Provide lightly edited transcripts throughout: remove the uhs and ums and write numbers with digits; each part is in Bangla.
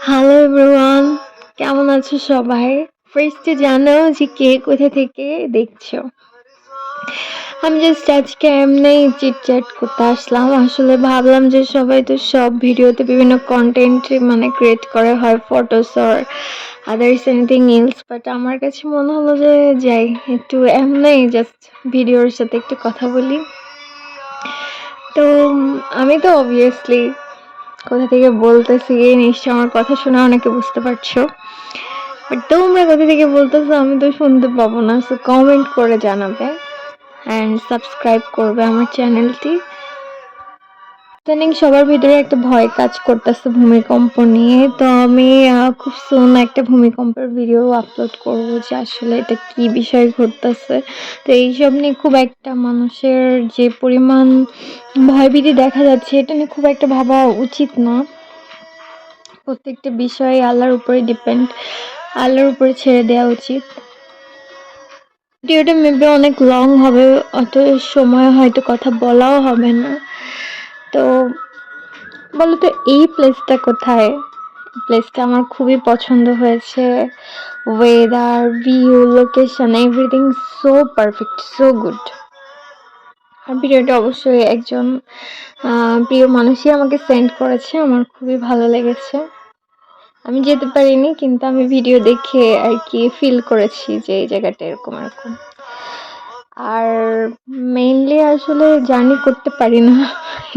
হ্যালো এভরিওয়ান, কেমন আছো সবাই? ফার্স্টে জানাও যে কে কোথা থেকে দেখছো। আমি জাস্ট আজকে এমনিই চিটচ্যাট করতে আসলাম। আসলে ভাবলাম যে সবাই তো সব ভিডিওতে বিভিন্ন কন্টেন্ট মানে ক্রিয়েট করে, হয় photos or others anything else, but আমার কাছে মনে হলো যে যাই একটু এমনিই জাস্ট ভিডিওর সাথে একটু কথা বলি। তো আমি তো অবভিয়াসলি কোথা থেকে বলতেছি নিশ্চয় আমার কথা শুনে অনেকে বুঝতে পারছো, বাট তোমরা কোথা থেকে বলতেছো আমি তো শুনতে পাবো না। সো কমেন্ট করে জানাবে অ্যান্ড সাবস্ক্রাইব করবে আমার চ্যানেলটি। ইদানিং সবার ভিতরে একটা ভয় কাজ করতেছে ভূমিকম্প নিয়ে। তো আমি খুব সুন একটা ভূমিকম্পের ভিডিও আপলোড করব যে আসলে এটা কি বিষয় ঘটতেছে। তো এইসব নিয়ে খুব একটা মানুষের যে পরিমাণ ভয়ভীতি দেখা যাচ্ছে, এটা নিয়ে খুব একটা ভাবা উচিত না। প্রত্যেকটা বিষয় আল্লাহর উপরে ডিপেন্ড, আল্লাহর উপরে ছেড়ে দেওয়া উচিত। ভিডিওটা মেবি অনেক লং হবে, অত সময় হয়তো কথা বলাও হবে না। তো বলো তো এই প্লেসটা কোথায়? প্লেসটা আমার খুবই পছন্দ হয়েছে। Weather, view, location, everything so perfect, so good. আর ভিডিওটা অবশ্যই একজন প্রিয় মানুষই আমাকে সেন্ড করেছে, আমার খুবই ভালো লেগেছে। আমি যেতে পারিনি, কিন্তু আমি ভিডিও দেখে আর কি ফিল করেছি যে এই জায়গাটা এরকম এরকম। আর মেইনলি আসলে জার্নি করতে পারি না,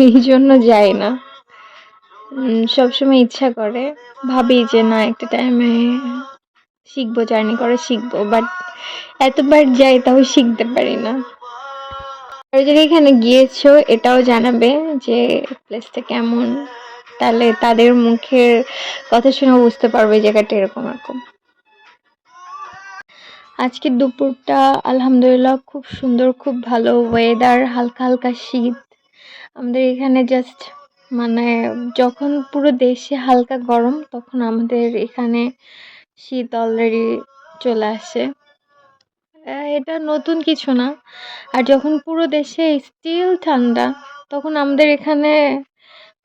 এই জন্য যাই না। সবসময় ইচ্ছা করে, ভাবি যে না একটা টাইমে শিখবো, জার্নি করে শিখবো, বাট এতবার যাই তাও শিখতে পারি না। আর যারা এখানে গিয়েছো এটাও জানাবে যে প্লেসটা কেমন, তাহলে তাদের মুখের কথা শুনে বুঝতে পারবে জায়গাটা এরকম এরকম। আজকে দুপুরটা আলহামদুলিল্লাহ খুব সুন্দর, খুব ভালো ওয়েদার, হালকা হালকা শীত। আমাদের এখানে জাস্ট মানে যখন পুরো দেশে হালকা গরম, তখন আমাদের এখানে শীত অলরেডি চলে আসে। এটা নতুন কিছু না। আর যখন পুরো দেশে স্টিল ঠান্ডা, তখন আমাদের এখানে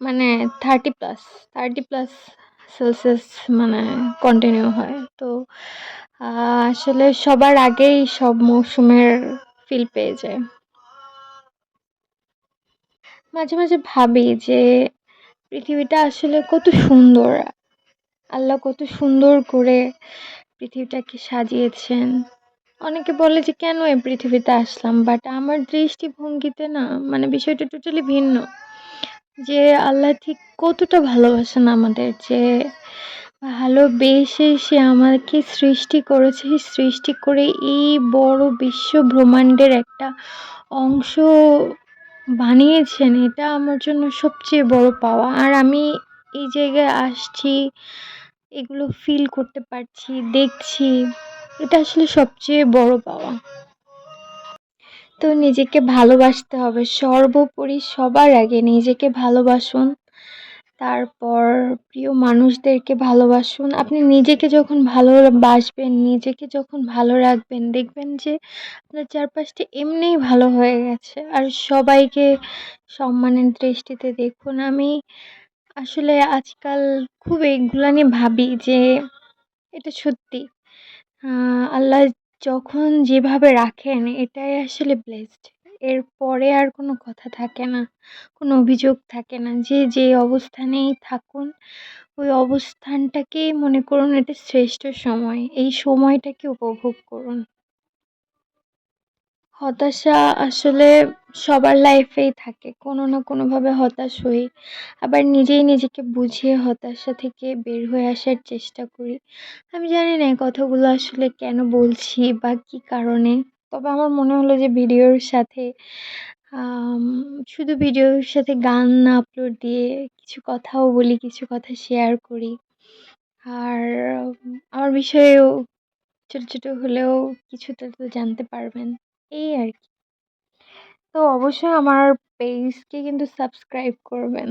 মানে 30+ সেলসিয়াস মানে কন্টিনিউ হয়। তো আসলে সবার আগেই সব মৌসুমের ফিল পেয়ে যায়। মাঝে মাঝে ভাবি যে পৃথিবীটা আসলে কত সুন্দর, আল্লাহ কত সুন্দর করে পৃথিবীটাকে সাজিয়েছেন। অনেকে বলে যে কেন এই পৃথিবীতে আসলাম, বাট আমার দৃষ্টিভঙ্গিতে না মানে বিষয়টা টোটালি ভিন্ন। যে আল্লাহ ঠিক কতটা ভালোবাসেন আমাদের, যে ভালোবেসে সে আমাকে সৃষ্টি করেছে, সৃষ্টি করে এই বড় বিশ্ব ব্রহ্মাণ্ডের একটা অংশ বানিয়েছেন। এটা আমার জন্য সবচেয়ে বড় পাওয়া। আর আমি এই জায়গায় আসছি, এগুলো ফিল করতে পারছি, দেখছি, এটা আসলে সবচেয়ে বড় পাওয়া। তো নিজেকে ভালোবাসতে হবে সর্বোপরি, সবার আগে নিজেকে ভালোবাসুন, তারপর প্রিয় মানুষদেরকে ভালোবাসুন। আপনি নিজেকে যখন ভালোবাসবেন, নিজেকে যখন ভালো রাখবেন, দেখবেন যে আপনার চারপাশটা এমনিই ভালো হয়ে গেছে। আর সবাইকে সম্মানের দৃষ্টিতে দেখুন। আমি আসলে আজকাল খুব এইগুলা নিয়ে ভাবি যে এটা সত্যি। আল্লাহ যখন যেভাবে রাখেন এটাই আসলে ব্লেসড। এরপরে আর কোনো কথা থাকে না, কোনো অভিযোগ থাকে না। যে যে অবস্থানেই থাকুন, ওই অবস্থানটাকেই মনে করুন এটা শ্রেষ্ঠ সময়। এই সময়টাকে উপভোগ করুন। হতাশা আসলে সবার লাইফেই থাকে, কোনো না কোনোভাবে হতাশ হই। আবার নিজেই নিজেকে বুঝিয়ে হতাশা থেকে বের হয়ে আসার চেষ্টা করি। আমি জানি না এই কথাগুলো আসলে কেন বলছি বা কি কারণে। তবে আমার মনে হলো যে ভিডিওর সাথে আম শুধু ভিডিওর সাথে গান না আপলোড দিয়ে কিছু কথাও বলি, কিছু কথা শেয়ার করি। আর আমার বিষয়েও ছোট ছোট হলেও কিছুটা তো জানতে পারবেন, এই আর কি। তো অবশ্যই আমার পেজকে কিন্তু সাবস্ক্রাইব করবেন।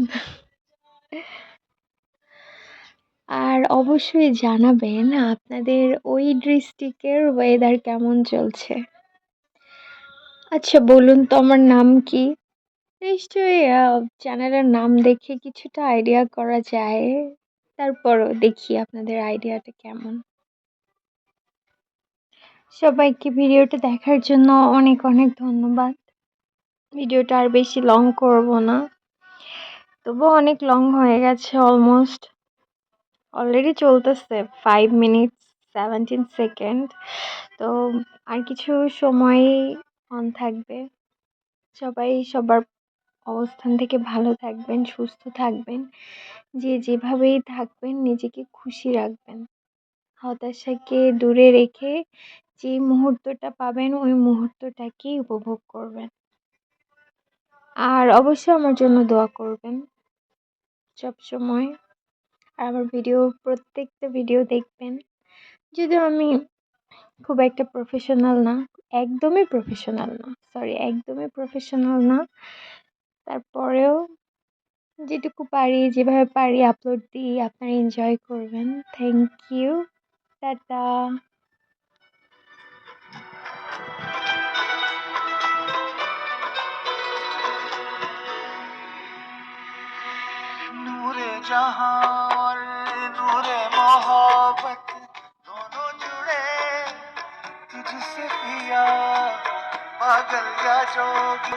আর অবশ্যই জানাবেন আপনাদের ওই ডিস্ট্রিক্টের ওয়েদার কেমন চলছে। আচ্ছা বলুন তো, আমার নাম কি? নিশ্চয়ই চ্যানেলের নাম দেখে কিছুটা আইডিয়া করা যায় তারপরও দেখি আপনাদের আইডিয়াটা কেমন। সবাইকে ভিডিওটা দেখার জন্য অনেক অনেক ধন্যবাদ। ভিডিওটা আর বেশি লং করব না, তবুও অনেক লং হয়ে গেছে, অলমোস্ট অলরেডি চলতেছে 5 মিনিটস 17 সেকেন্ড। তো আর কিছু সময় অন থাকবে। সবাই সবার অবস্থান থেকে ভালো থাকবেন, সুস্থ থাকবেন, যে যেভাবেই থাকবেন নিজেকে খুশি রাখবেন, হতাশাকে দূরে রেখে যে মুহূর্তটা পাবেন ওই মুহূর্তটাকেই উপভোগ করবেন। আর অবশ্যই আমার জন্য দোয়া করবেন সব সময়। আর আমার প্রত্যেকটা ভিডিও দেখবেন। যদিও আমি খুব একটা প্রফেশনাল না, একদমই প্রফেশনাল না, তারপরেও যেটুকু পারি, যেভাবে পারি আপলোড দিই, আপনারা এনজয় করবেন। Thank you, tata. नूरे जहां और नूरे मोहब्बत दोनों जुड़े तुझसे पिया, पागल या जोगी।